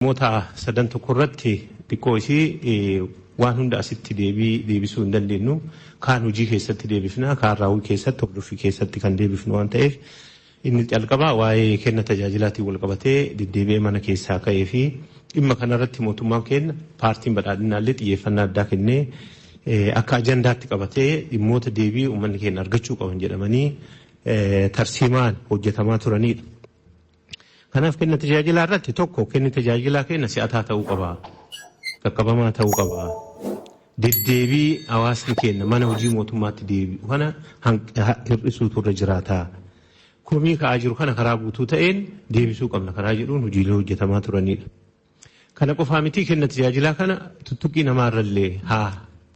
Moota sadan tokko irratti xiqqoo isii waan hunda asitti deebisuu hin dandeenyu kaan hojii keessatti deebifna kaan raawwii keessatti hordofii keessatti kan deebifnu waan ta'eef inni jalqabaa waa'ee kenna tajaajilaatiin wal qabatee deddeebi'ee mana keessaa ka'ee fi dhimma kanarratti mootummaan kenna paartiin badhaadhinaallee xiyyeeffannaa addaa kennee akka ajandaatti qabatee dhimmoota deebii uummanni keenya argachuu qaban jedhamanii tarsiimaan hojjetamaa turanidha. Kanaaf kenna tajaajilaa irratti tokko kenni tajaajilaa kenna si'ataa ta'uu qaba. Qaqqabamaa ta'uu qaba. Deddeebii hawaasni kenna mana hojii mootummaatti deebi'u kana hir'isuutu irra jiraata. Komii ka'aa jiru kana karaa guutuu ta'een deebisuu qabna karaa jedhuun hojiilee hojjetamaa turanidha. Kana qofaa miti kenna tajaajilaa kana tuttuqqii namaarrallee haa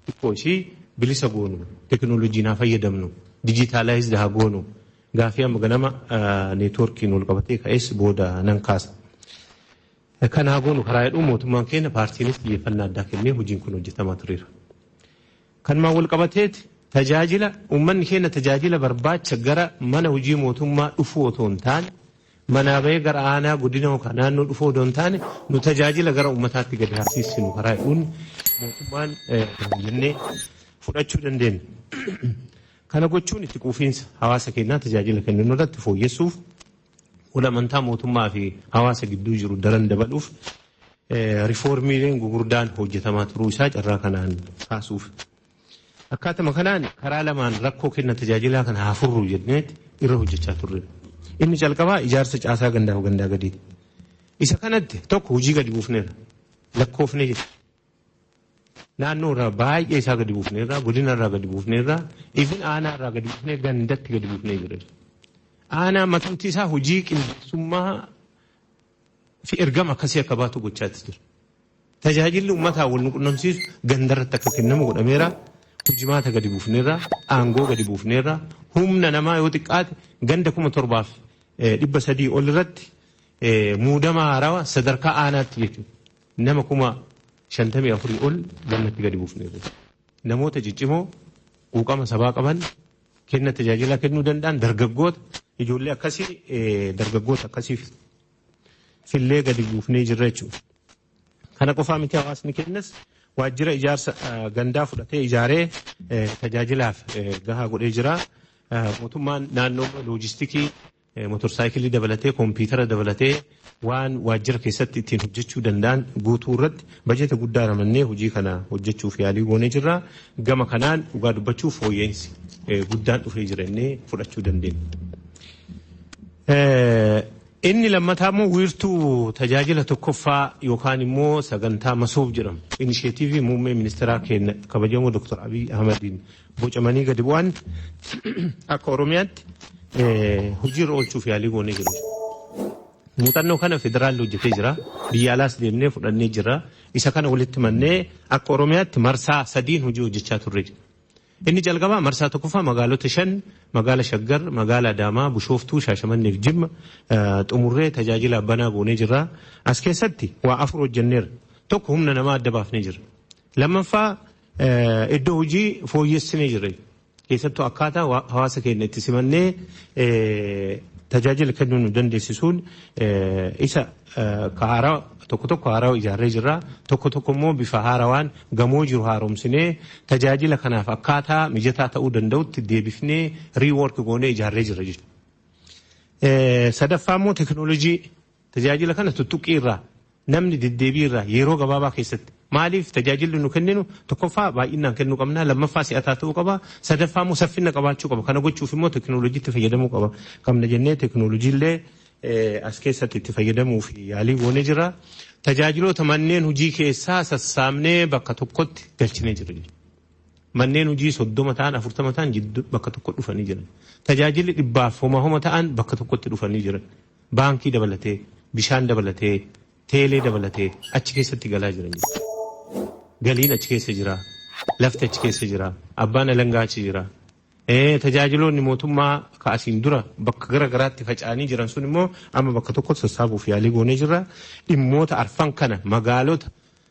xiqqoo ishii bilisa goonu teknooloojiin haa fayyadamnu dijitaalaayizd haa goonu. Gaafii amma ganama neetwoorkiin wal qabatee ka'es booda nan kaasa. Kana goonu karaa jedhuun mootummaan keenya paartiinis xiyyeeffannaa addaa kennee hojiin kun hojjetamaa tureera. Kanumaan wal qabateeti tajaajila uummanni keenya tajaajila barbaacha gara mana hojii mootummaa dhufuu otoo hin taane manaa bahee gara aanaa godina yookaan naannoo dhufuu otoo hin taane nu tajaajila gara uummataatti gadi harsiisinu karaa jedhuun mootummaan jennee fudhachuu dandeenya. Kana gochuun itti quufiinsa hawaasa keenyaa tajaajila kennu irratti fooyyessuuf wal amantaa mootummaa fi hawaasa gidduu jiru daran dabaluuf riifoormiileen gurguddaan hojjetamaa turuu isaa carraa kanaan kaasuuf. Akkaatuma kanaan karaa lamaan rakkoo kenna tajaajilaa kana haa furru jenneeti irra hojjechaa turre. Inni jalqabaa ijaarsa caasaa gandaa fi gandaa gadiiti. Isa kanatti tokko hojii gadi buufneera. Lakkoofnee jira. Naannoo irraa baay'ee isaa gadi buufneerra godina irraa gadi buufneerra ifin aanaa irraa gadi buufnee gandatti gadi buufnee jira. Aanaa matamtii isaa hojii qindeessummaa fi ergama akkasii akka baatu gochaatti jira. Tajaajilli uummataa wal quunnamsiisu gandarratti akka kennamu godhameera. Hojimaata gadi buufneerra aangoo gadi buufneerra humna namaa yoo xiqqaate ganda 7,300 ol irratti muudama haarawaa sadarkaa aanaatti jechuudha. Nama 54 ol gannatti gadi buufneerra. Namoota ciccimoo quuqama sabaa qaban kenna tajaajila kennuu danda'an dargaggoota ijoollee akkasii dargaggoota akkasiif fillee gadi buufnee jirra jechuudha. Kana qofaa miti hawaasni kennas waajjira ijaarsa gandaa fudhatee ijaaree tajaajilaaf gahaa godhee jira. Mootummaan naannoo loojistikii motorsaayikilii dabalatee kompiitara dabalatee waan waajjira keessatti ittiin hojjechuu danda'an guutuu irratti bajeeta guddaa ramannee hojii kana hojjechuuf yaalii goonee jirra. Gama kanaan dhugaa dubbachuuf fooyya'insi guddaan dhufee jira innee fudhachuu dandeenya. Inni lammataa immoo wiirtuu tajaajila tokkoffaa yookaan immoo sagantaa masoof jedhamu. Inisheetiivii muummee ministeeraa keenya kabajamoo Dr. Abiy Ahmediin bocamanii gadi bu'an akka Oromiyaatti hojiirra oolchuuf yaalii goonee jiru. Muuxannoo kana federaalli hojjetee jira. Biyya alaas deemnee fudhannee jira. Isa kana walitti mannee akka Oromiyaatti marsaa 3 hojii hojjechaa turre jira. Inni jalqabaa marsaa tokkoffaa magaalota 5 magaala Shaggar, magaala Adaamaa, Bushooftuu, Shaashamannee fi Jimma xumurree tajaajila banaa goonee jirra. As keessatti waa 4 hojjenneerra. Tokko humna namaa adda baafnee jirra. Lammaffaa iddoo hojii fooyyessinee jirra. Keessattuu akkaataa hawaasa keenya itti simannee tajaajila kennuu nu dandeessisuun isa haaraa tokko haaraa ijaarree jirra. Tokko immoo bifa haarawaan gamoo jiru haaromsinee tajaajila kanaaf akkaataa mijataa ta'uu danda'utti deebifnee riiwork goonee ijaarree jirra jechuudha. Sadaffaa immoo teknoolojii tajaajila kana tuttuqqii irraa namni deddeebii irraa yeroo gabaabaa keessatti maaliif tajaajilli nu kenninu tokkoffaa baay'inaan kennuu qabna lammaffaa si'ataa ta'uu qaba sadaffaa immoo saffina qabaachuu qaba kana gochuuf immoo teknoolojiitti fayyadamuu qabna jennee teknoolojiillee as keessatti itti fayyadamuuf yaalii goonee jira. Tajaajiloota manneen hojii keessaa sassaabnee bakka tokkotti galchinee jira. Manneen hojii 30 ta'an 40 ta'an bakka tokko dhufanii jiran. Tajaajilli 100 ta'an bakka tokkotti dhufanii jiran. Baankii dabalatee, bishaan dabalatee, teelee dabalatee achi keessatti galaa jiran. Galiin achi keessa jira. Lafti achi keessa jira. Abbaan alangaa achi jira. Tajaajiloonni mootummaa kaasiin dura bakka gara garaatti faca'anii jiran sun immoo amma bakka tokkotti sassaabuuf yaalii goonee jirra. Dhimmoota arfan kana magaalota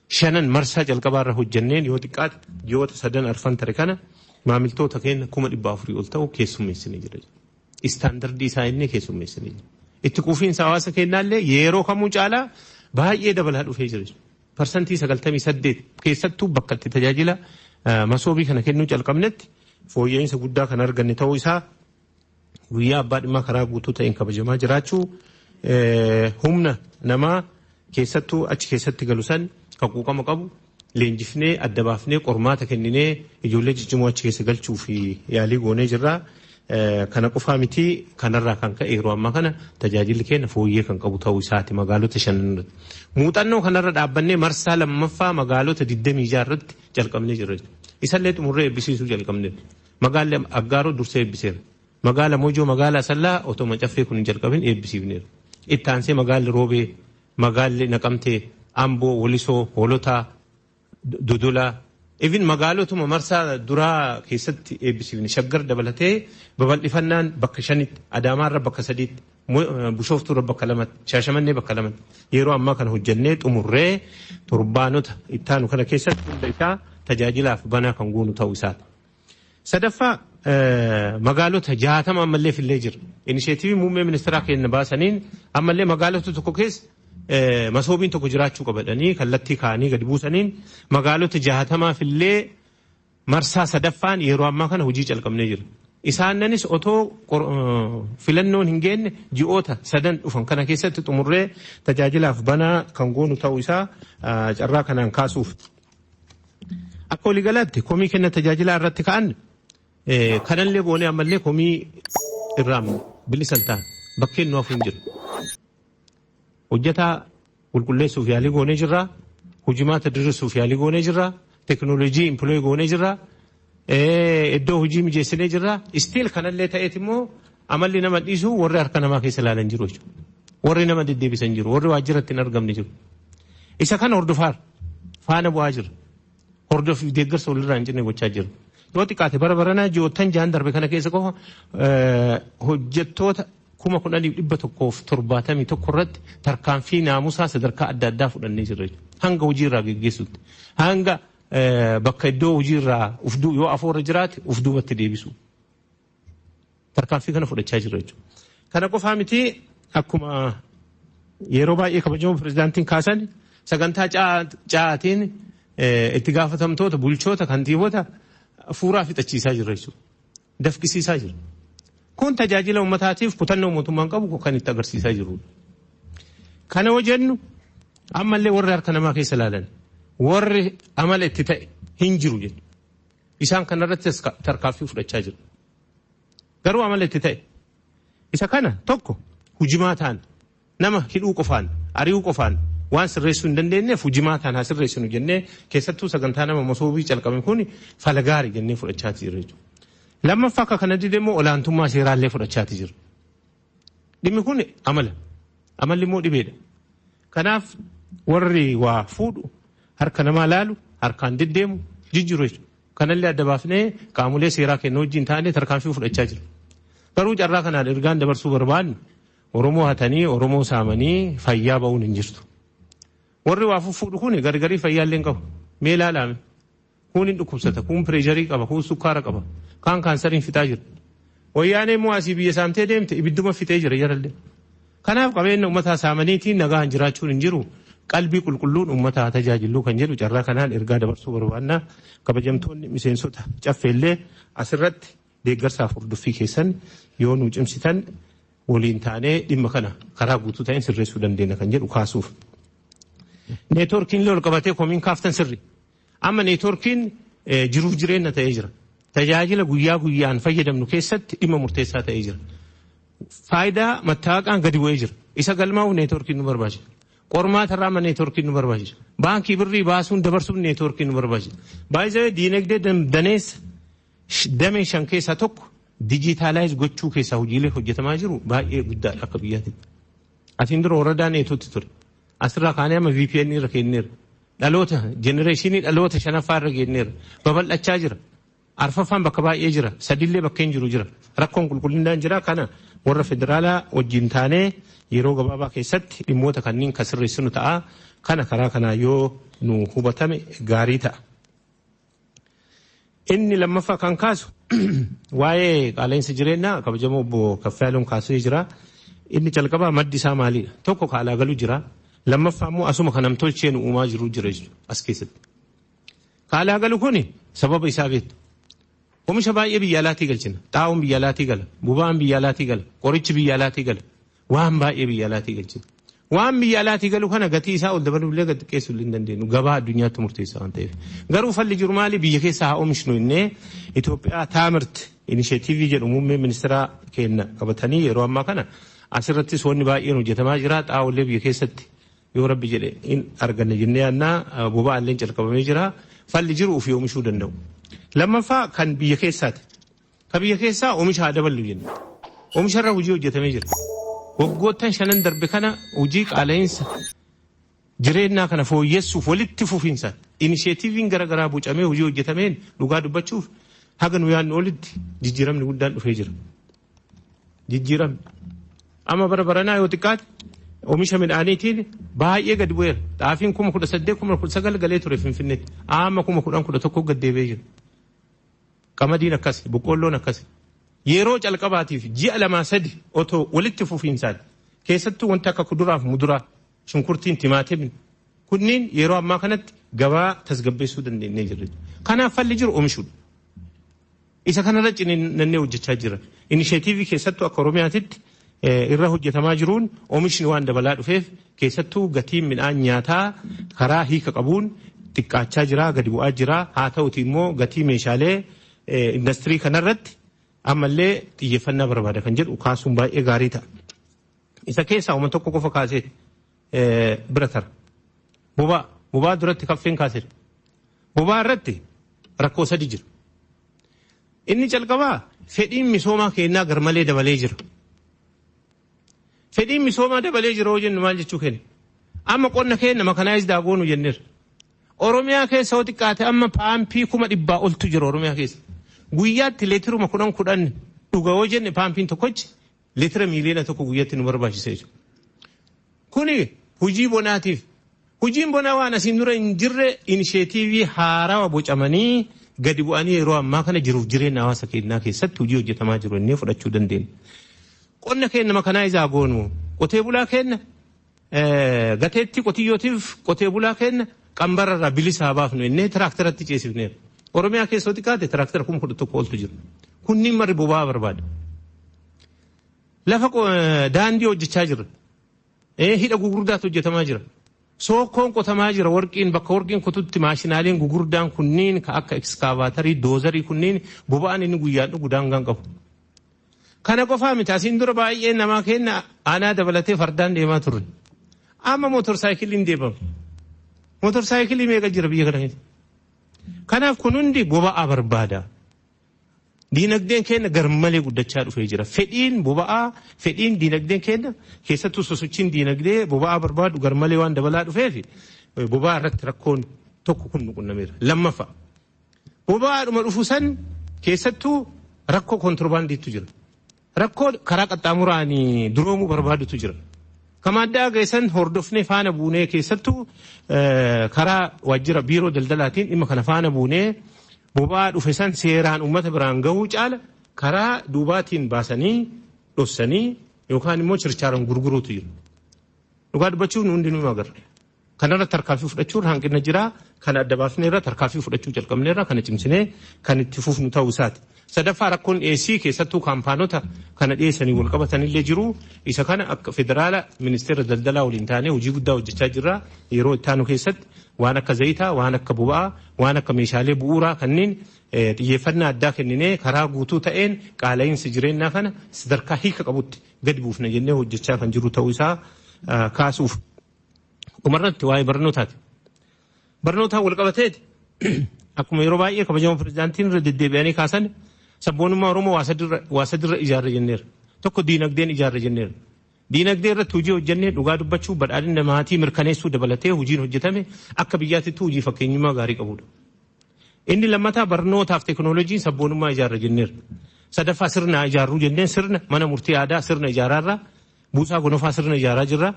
5 marsaa jalqabaarra hojjenneen yoo xiqqaate ji'oota 3 arfan tare kana maamiltoota keenya 400 ol ta'u keessummeessinee jira. Istaandardii isaa inni keessummeessinee jira. Itti quufiinsa hawaasa keenyaallee yeroo kamuu caalaa baay'ee dabalaa dhufee jira. Parsantii 98 keessattuu bakka itti tajaajila masoobii kana kennuu calqabnetti fooyya'insa guddaa kan arganne ta'uu isaa guyyaa abbaa dhimmaa karaa guutuu ta'een kabajamaa jiraachuu humna namaa keessattuu achi keessatti galu san haquuqama qabu leenjifnee adda baafnee qormaata kenninee ijoollee ciccimoo achi keessa galchuu fi yaalii goonee jirra. Kana qofaa miti kanarraa kan ka'e yeroo ammaa kana tajaajilli keenya fooyyee kan qabu ta'uu isaati magaalota 5 irratti. Muuxannoo kanarra dhaabbannee marsaa lammaffaa magaalota 26 irratti calqabnee jirra. Isallee xumurree eebbisiisuu calqabne. Magaalli Aggaaroo dursee eebbiseera. Magaala Mojoo magaalaa Sallaa otoo Macaffee kun hin jalqabin eebbisiifneera. Itti aansee magaalli Roobee, magaalli Naqamtee, Amboo, Wolisoo, Hoolotaa, Dodolaa. Even magaalotuma marsaa duraa keessatti eebbisiifne Shaggar dabalatee babal'ifannaan bakka 5, Adaamaarra bakka 3, Bishooftuurra bakka 2, Shaashamannee bakka 2 yeroo ammaa kana hojjannee xumurree torbaanota ittaanu kana keessatti hunda isaa tajaajilaaf banaa kan goonu ta'uu isaati. Sadaffaa magaalota 60 ammallee fillee jira. Inisheetiivii muummee ministeeraa keenya baasaniin ammallee magaalota tokko keessa masoobiin tokko jiraachuu qabadanii kallattii kaanii gadi buusaniin magaalota 60 fillee marsaa sadaffaan yeroo ammaa kana hojii calqabnee jira. Isaannis otoo filannoon hin geenne ji'oota 3 dhufan kana keessatti xumurree tajaajilaaf banaa kan goonu ta'uu isaa carraa kanaan kaasuuf. Akka waliigalaatti komii kenna tajaajilaa irratti ka'an kanallee goonee ammallee komii irraa bilisan ta'an bakkeen nuuf hin jiru. Hojjetaa qulqulleessuuf yaalii goonee jirra. Hojimaata dirrisuuf yaalii goonee jirra. Teknoolojii impilooyi goonee jirra. Iddoo hojii mijeessinee jirra. Istiil kanallee ta'eet immoo amalli nama dhiisu warri harka namaa keessa ilaalan jiru jechuudha. Warri nama deddeebisan jiru. Warri waajjiratti hin argamne jiru. Isa kana hordofaar faana bu'aa jira. Hordofiif deeggarsa walirraa hin cinne gochaa jira. Yoo xiqqaate bara baranaa ji'oottan jaan darbe kana keessa qofa hojjettoota 1171 irratti tarkaanfii naamusaa sadarkaa adda addaa fudhannee jirra. Hanga hojiirraa geggeessutti. Hanga bakka iddoo hojiirraa yoo afoorra jiraate ufduubatti deebisu. Tarkaanfii kana fudhachaa jirra jechuudha. Kana qofaa miti akkuma yeroo baay'ee kabajamoo pirezidaantiin kaasan sagantaa caatiin itti gaafatamtoota bulchoota kantiibota fuuraa fixachiisaa jirra jechuudha. Dafqisiisaa jira. Kun tajaajila uummataatiif kutannoo mootummaan qabu kan itti agarsiisaa jirudha. Kana hojjennu ammallee warri harka namaa keessa ilaalan warri amala itti ta'e hin jiru jechuudha. Isaan kanarratti tarkaanfii fudhachaa jiru. Garuu amala itti ta'e isa kana tokko hujimaataan nama hidhuu qofaan ari'uu qofaan waan sirreessuu hin dandeenyeef hujimaataan haa sirreessinu jennee keessattuu sagantaa nama masoobii calqabame kun fala gaarii jennee fudhachaa jirra jechuudha. Lammaffaa akka kana dide immoo olaantummaa seeraallee fudhachaati jira. Dhimmi kun amala. Amalli immoo dhibeedha. Kanaaf warri waa fuudhu harka namaa laalu harkaan deddeemu jijjiiru jechuudha. Kanallee adda baafnee qaamolee seeraa kennu wajjin taanee tarkaanfii fudhachaa jira. Garuu carraa kanaan ergaan dabarsuu barbaannu Oromoo hatanii Oromoo saamanii fayyaa ba'uun hin jirtu. Warri waa fuudhu kun gargarii fayyaallee hin qabu. Mee ilaalaame. Kun hin dhukkubsata, kun pireesharii qaba, kun sukkaara qaba, kaan kaansariin fixaa jira. Wayyaanee immoo asii biyya saamtee deemte ibidduma fixee jira jarallee. Kanaaf qabeenya uummataa saamaniitiin nagaan jiraachuun hin jiru. Qalbii qulqulluun uummataa tajaajiluu kan jedhu carraa kanaan ergaa dabarsuu barbaannaa. Kabajamtoonni miseensota caffeellee asirratti deeggarsaaf hordoffii keessan yoo nu cimsitan waliin taanee dhimma kana karaa guutuu ta'een sirreessuu dandeenya kan jedhu kaasuuf. Neetwoorkiin ol qabatee komiin kaaftan sirri. Amma neetwoorkiin jiruuf jireenya ta'ee jira. Tajaajila guyyaa guyyaan fayyadamnu keessatti dhimma murteessaa ta'ee jira. Faayidaa mattaaqaan gadi bu'ee jira. Isa galmaa'u neetwoorkiin nu barbaachisa. Qormaata irraa neetwoorkiin nu barbaachisa. Baankii birrii baasuun dabarsuun neetwoorkiin nu barbaachisa. Baay'ee diinagdee daneessa damee 5 keessaa tokko dijitaalaayiz gochuu keessaa hojiilee hojjetamaa jiru baay'ee guddaadha akka biyyaatti. Asiin dura waradaa neetootti ture. Asirraa kaanee amma VPN irra kenneera. Dhaloota jenereeshinii dhaloota 5ffaa irra kenneera. Babal'achaa jira. Arfaffaan bakka baay'ee jira. Sadillee bakka hin jiru jira. Rakkoon qulqullinaan jira. Kana warra federaalaa wajjin taanee yeroo gabaabaa keessatti dhimmoota kanneen kan sirreessinu ta'a. Kana karaa kanaa yoo nu hubatame gaarii ta'a. Inni lammaffaa kan kaasu waa'ee qaala'insa jireenyaa kabajamoo obbo Kaffaaluun kaasee jira. Inni calqabaa maddi isaa maalidha? Tokko kaalaa galuu jira. لما فهموا أسمع خنام توشين وما جرو جرج أسكيست قال قالوا كوني سبب إسابيت ومش باي بيالاتي قلنا تاهم بيالاتي قال بوبان بيالاتي قال قريش بيالاتي قال وهم باي بيالاتي قلنا وهم بيالاتي قالوا كنا قتي ساول دبلو بلا قد كيس لندن وجبا الدنيا تمرتي سانتي قالوا فل جرمالي بيجي ساعة مشنو إنه إثيوبيا تامرت إنيشيتيفي جل عموم منسترا كنا قبتني روما كنا أسرتي سوني باي إنه جتماجرات أو اللي بيجي ستي يا رب جل إن أرجعنا جنيانا بوبا اللي نجرب كمجرا فل جرو في يوم شو دندو لما فا كان بيجي سات كبيجي سا ومش هذا بلوين ومش هذا وجود جتماجر وقوتن شنن درب كنا وجيك علينس جرينا كنا فو يسوع فولت فوفينسا إنيشيتيفين غرا بوج أمي وجود جتمين لقاد بتشوف هاجن ويان ولد جيرام نقولدان فيجر جيرام أما برنا يوتكات ومش من آنيتين باي قد وير تعرفين كم كل صدقكم كل سجل قليت رفين في النت أما كم كل تكو قد ديبيجر كما دينا كسي بقولنا كسي يروج القباتي في جي لما سد أوتو ولدت في إنسان كيستو وانت كقدرة مدرة شنكرتين تماتين كنين يرو ما كانت جوا تسجب سودن النيجر كان فلجر أمشود إذا كان رجل ننيو جتاجر إنيشيتيفي كيستو أكرومياتيت إرهو جتماجرون أمش نوان دبلات فيف كيستو قتيم من آنياتا كراهي كقبون تكاتشاجرا قدبو أجرا هاتو تيمو قتيم مشالي إندستري كنرد أما اللي تيجفنا بربادة كنجر وكاسم باي إغاريتا إذا كيسا ومن توقو فكاسيت برتر بوبا درت كفين كاسير بوبا رتي ركو سديجر إني جلقوا فدين مسوما كينا غرمالي دباليجر فدين مسوما دباليجر وجن مالج چوكين أما قلنا كينا مكانايز داغونو جنر أوروميا كيس سوتي كاتي أما بام بي كوما دبا قلتو جر أوروميا كيس guyyaatti leetiru makudhan kudhan dhugaa hojjenne paampiin tokkochi leetira miiliyoona tokko guyyaatti nu barbaachisa jechuudha. Kuni hojii bonaatiif hojiin bonaa waan asiin dura hin jirre inisheetiivii haarawaa bocamanii gadi bu'anii yeroo ammaa kana jiruuf jireenya hawaasa keenyaa keessatti hojii hojjetamaa jiru innee fudhachuu dandeenya. Qonna keenya makanaa isaa goonu qotee bulaa keenya gateetti qotiyyootiif qotee bulaa keenya qambararraa bilisaa baafnu innee tiraaktaratti ceesifneera. Oromiyaa keessatti kaate tiraktara kun kudhan tokko oltu jiru. Kunniin marri boba'aa barbaada. Lafa daandii hojjechaa jira. Hidha gugurdaatu hojjetamaa jira. Sookkoon qotamaa jira warqiin bakka warqiin kututti maashinaaliin gugurdaan kunniin ka akka ekskaavaatarii doozarii kunniin boba'aan inni guyyaan dhugu daangaan qabu. Kana qofaa miti asiin dura baay'ee namaa kenna aanaa dabalatee fardaan deemaa turre. Amma mootorsaayikiliin deemama. Mootorsaayikilii meeqa jira biyya kana keessa? Kanaaf kun hundi boba'aa barbaada. Diinagdeen keenya garmalee guddachaa dhufee jira. Fedhiin boba'aa, fedhiin diinagdeen keenya keessattuu sosochiin diinagdee boba'aa barbaadu garmalee waan dabalaa dhufeef boba'aa irratti rakkoon tokko kun nuqunnameera. Lammaffaa boba'aadhuma dhufu san keessattuu rakkoo kontirbaandiitu jira. Rakkoo karaa qaxxaamuraanii duroomuu barbaadutu jira. Kamaaddaa geessan hordofnee faana buunee keessattuu karaa waajjira biiroo daldalaatiin dhimma kana faana buunee boba'aa dhufe san seeraan uummata biraan gahuu caala karaa duubaatiin baasanii dhossanii yookaan immoo chirchaaran gurguruutu jiru. Dhugaa dubbachuun hundi nu agarra. Kanarra tarkaanfii fudhachuun hanqina jira. Kan adda baafnee irra tarkaanfii fudhachuu jalqabnee irra kana cimsinee kan itti fufnu ta'uu isaati. Sadaffaa rakkoon dhiyeessii keessattuu kaampaanota kana dhiyeessanii wal qabatanillee jiru. Isa kana akka federaala ministeera daldalaa waliin taanee hojii guddaa hojjechaa jirra. Yeroo itti aanu keessatti waan akka zayitaa, waan akka boba'aa, waan akka meeshaalee bu'uuraa kanneen xiyyeeffannaa addaa kenninee karaa guutuu ta'een qaala'insi jireenyaa kana sadarkaa hiika qabutti gadi buufna jennee hojjechaa kan jiru ta'uu isaa kaasuuf. Dhumarratti waa'ee barnootaati. Barnootaan wal qabateeti akkuma yeroo baay'ee kabajamoo pirezidaantiin irra deddeebi'anii kaasan sabboonummaa Oromoo waa sadirra ijaarra jenneera. Tokko diinagdeen ijaarra jenneera. Diinagdee irratti hojii hojjennee dhugaa dubbachuu badhaadhina maatii mirkaneessuu dabalatee hojiin hojjetame akka biyyaatittuu hojii fakkeenyummaa gaarii qabudha. Inni lammataa barnootaaf teekinooloojiin sabboonummaa ijaarra jenneera. Sadaffaa sirna ijaarruu jenneen sirna mana murtii aadaa sirna ijaaraarraa buusaa gonofaa sirna ijaaraa jirra.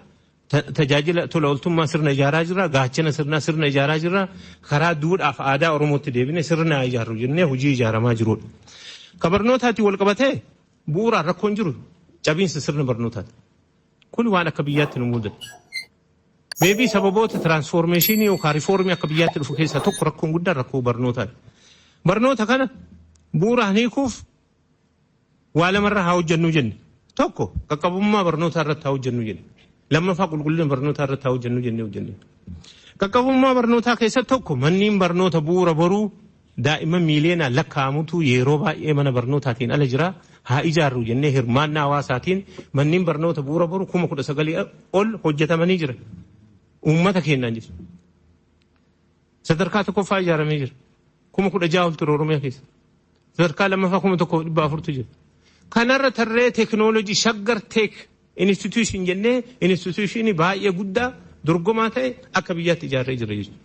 Tajaajila tola ooltummaa sirna ijaaraa jirra. Gaachana sirna ijaaraa jirra. Karaa duudhaaf aadaa Oromootti deebine sirna ijaarru jennee hojii ijaaramaa jirudha. Ka barnootaatti wal qabatee bu'uuraan rakkoon jiru cabiinsa sirna barnootaati. Kun waan akka biyyaatti nu mudatu. Maybe sababoota transformation yookaan reformii akka biyyaatti dhufu keessaa tokko rakkoon guddaa rakkoo barnootaati. Barnoota kana bu'uuraan hiikuuf waa lamarraa haa hojjennu jenne. Tokko qaqqabummaa barnootaa irratti haa hojjennu jenne. Lammaffaa qulqullina barnootaa irratti haa hojjennu jenne. Qaqqabummaa barnootaa keessatti tokko manneen barnoota bu'uura boruu daa'imman miiliyoonaan lakkaa'amutu yeroo baay'ee mana barnootaatiin ala jira. Haa ijaarru jennee hirmaannaa hawaasaatiin manneen barnoota bu'uura boruu 19,000 ol hojjetamanii jira. Uummata kennaan jira. Sadarkaa tokkoffaa ijaaramee jira. 16,000 ol ture Oromiyaa keessa. Sadarkaa lammaffaa 1,400 jira. Kanarra tarree teekinooloojii shaggar teek institution jennee institutionii baay'ee guddaa dorgomaa ta'e akka biyyaatti ijaarree jira jechuudha.